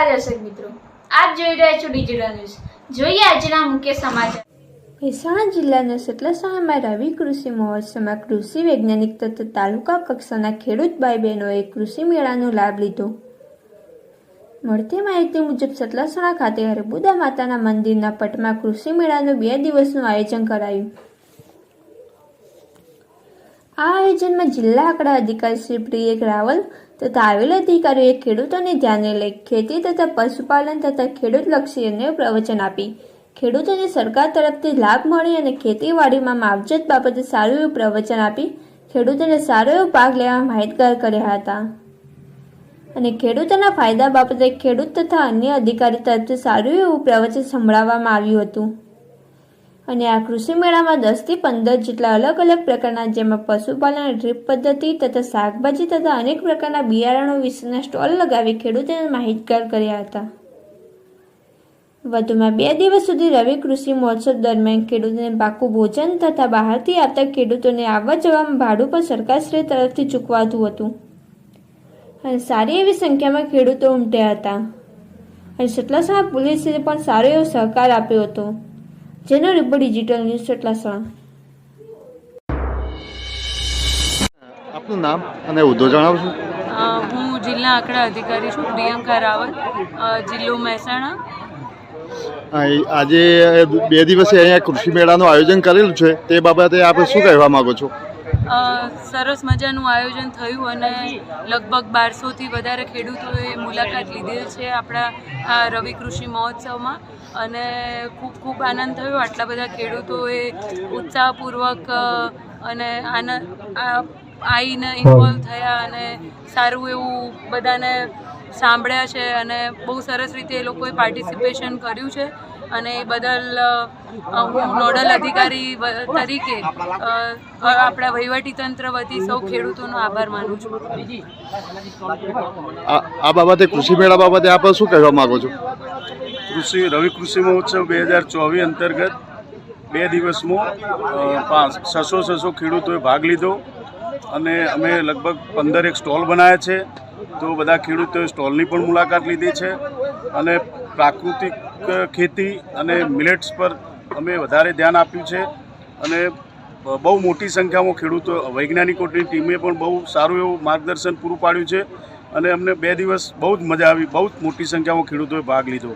નમસ્કાર દર્શક મિત્રો, આપ જોઈ રહ્યા છો ડિજિટલ ન્યૂઝ। જોઈએ આજના મુખ્ય સમાચાર। મહેસાણા જિલ્લાના સતલાસણામાં રવિ કૃષિ મહોત્સવમાં કૃષિ વૈજ્ઞાનિક તથા તાલુકા કક્ષાના ખેડૂત ભાઈ બહેનોએ કૃષિ મેળાનો લાભ લીધો। મળતી માહિતી મુજબ સતલાસણા ખાતે હરબુદા માતાના મંદિરના પટમાં કૃષિ મેળાનું 2 દિવસનું આયોજન કરાયું। આ આયોજનમાં જિલ્લા આંકડા અધિકારી શ્રી પ્રિયક રાવલ તથા આવેલ અધિકારીઓએ ખેડૂતોને ધ્યાને લઈ ખેતી તથા પશુપાલન તથા ખેડૂતલક્ષી અન્ય પ્રવચન આપી ખેડૂતોને સરકાર તરફથી લાભ મળે અને ખેતીવાડીમાં માવજત બાબતે સારું એવું પ્રવચન આપી ખેડૂતોને સારો એવો ભાગ લેવા માહિતગાર કર્યા હતા અને ખેડૂતોના ફાયદા બાબતે ખેડૂત તથા અન્ય અધિકારી તરફથી સારું એવું પ્રવચન સંભળાવવામાં આવ્યું હતું। અને આ કૃષિ મેળામાં 10 થી 15 જેટલા અલગ અલગ પ્રકારના જેમાં પશુપાલન, ડ્રીપ પદ્ધતિ તથા શાકભાજી તથા અનેક પ્રકારના બિયારણો વિશેના સ્ટોલ લગાવી ખેડૂતોને માહિતગાર કર્યા હતા। વધુમાં 2 દિવસ સુધી રવિ કૃષિ મહોત્સવ દરમિયાન ખેડૂતોને પાકું ભોજન તથા બહારથી આવતા ખેડૂતોને આવવા જવામાં ભાડું પણ સરકારશ્રી તરફથી ચૂકવાતું હતું અને સારી એવી સંખ્યામાં ખેડૂતો ઉમટ્યા હતા અને સતલાસણા પોલીસે પણ સારો એવો સહકાર આપ્યો હતો। જેનો રિપોર્ટ ડિજિટલ ન્યૂઝ સતલાસણા। આપનું નામ અને હોદ્દો જણાવશો? હું જિલ્લા આંકડા અધિકારી છું, પ્રિયંકા રાવલ, જિલ્લો મહેસાણા। આજે 2 દિવસે અહીંયા કૃષિ મેળાનું આયોજન કરેલું છે, તે બાબતે આપ શું કહેવા માંગો છો? સરસ મજાનું આયોજન થયું અને લગભગ 1200થી વધારે ખેડૂતોએ મુલાકાત લીધેલ છે આપણા આ રવિ કૃષિ મહોત્સવમાં અને ખૂબ ખૂબ આનંદ થયો। આટલા બધા ખેડૂતોએ ઉત્સાહપૂર્વક અને આવીને ઇન્વોલ્વ થયા અને સારું એવું બધાને સાંભળ્યા છે અને બહુ સરસ રીતે એ લોકોએ પાર્ટિસિપેશન કર્યું છે અને એ બદલ હું નોડલ અધિકારી તરીકે આપણા વહીવટીતંત્ર વતી સૌ ખેડૂતોનો આભાર માનું છું। આ બાબતે કૃષિ મેળા બાબતે આપ શું કહેવા માંગો છો? રવિ કૃષિ મહોત્સવ 2024 અંતર્ગત 2 દિવસમાં 600 ખેડૂતોએ ભાગ લીધો અને અમે લગભગ 15 સ્ટોલ બનાવ્યા છે। તો બધા ખેડૂતોએ સ્ટોલની પણ મુલાકાત લીધી છે અને પ્રાકૃતિક ખેતી અને મિલેટ્સ પર અમે વધારે ધ્યાન આપ્યું છે અને બહુ મોટી સંખ્યામાં ખેડૂતો વૈજ્ઞાનિકોની ટીમે પણ બહુ સારું એવું માર્ગદર્શન પૂરું પાડ્યું છે અને અમને 2 દિવસ બહુ જ મજા આવી। બહુ મોટી સંખ્યામાં ખેડૂતોએ ભાગ લીધો।